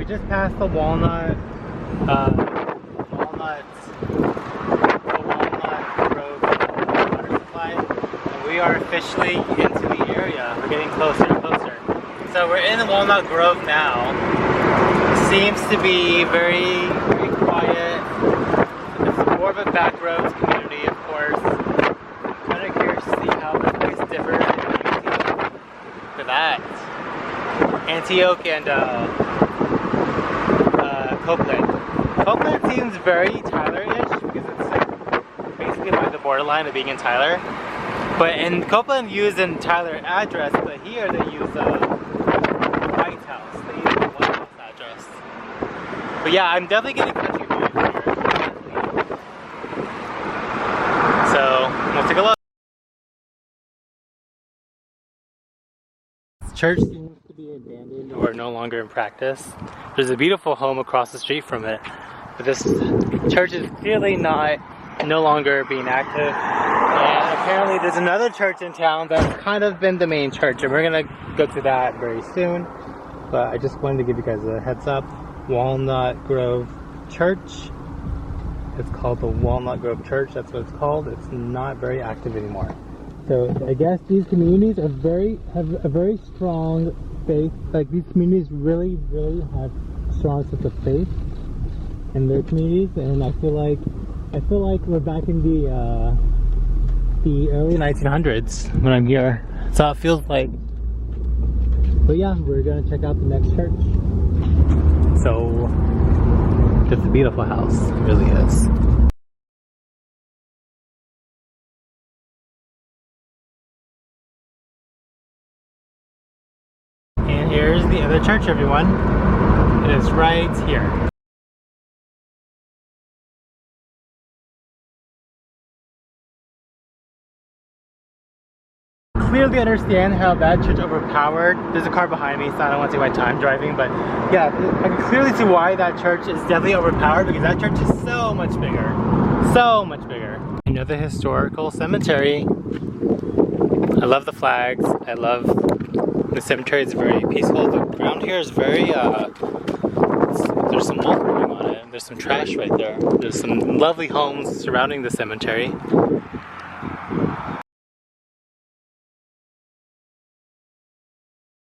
just passed the Walnut Grove water supply, and we are officially into the area. We're getting closer and closer. So we're in the Walnut Grove now. It seems to be very, very quiet. It's more of a back roads community, of course. I'm kind of curious to see how the place differs in Antioch. Look at that. Antioch and Copeland. Copeland seems very Tyler-ish because it's like basically by the borderline of being in Tyler. But in Copeland use in Tyler address, but here they use White House. They use the White House address. But yeah, I'm definitely getting country vibes here. So we'll take a look. This church seems to be abandoned or no longer in practice. There's a beautiful home across the street from it, but this church is clearly no longer being active. And apparently there's another church in town that's kind of been the main church, and we're gonna go to that very soon. But I just wanted to give you guys a heads up. Walnut Grove Church. It's called the Walnut Grove Church. That's what it's called. It's not very active anymore. So I guess these communities are have a very strong faith. Like these communities really have a strong sense of faith in their communities, and I feel like we're back in the early 1900s when I'm here. So it feels like. But yeah, we're gonna check out the next church. So it's a beautiful house, it really is. And here's the other church, everyone. It is right here. Clearly understand how that church overpowered. There's a car behind me, so I don't want to take my time driving, but yeah, I can clearly see why that church is definitely overpowered, because that church is so much bigger. So much bigger. Another historical cemetery. I love the flags. I love the cemetery. It's very peaceful. The ground here is very, there's some mold growing on it. There's some trash right there. There's some lovely homes surrounding the cemetery.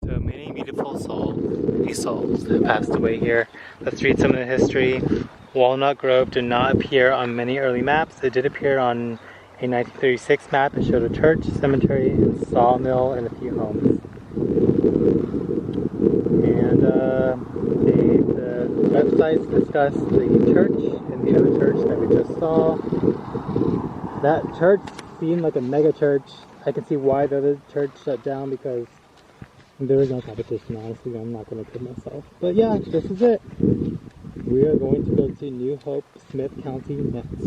So many beautiful souls have passed away here. Let's read some of the history. Walnut Grove did not appear on many early maps. It did appear on a 1936 map. It showed a church, cemetery, and sawmill, and a few homes. And the websites discuss the church and the other church that we just saw. That church seemed like a mega church. I can see why the other church shut down, because there is no competition, honestly. I'm not going to kid myself. But yeah, this is it. We are going to go to New Hope, Smith County next.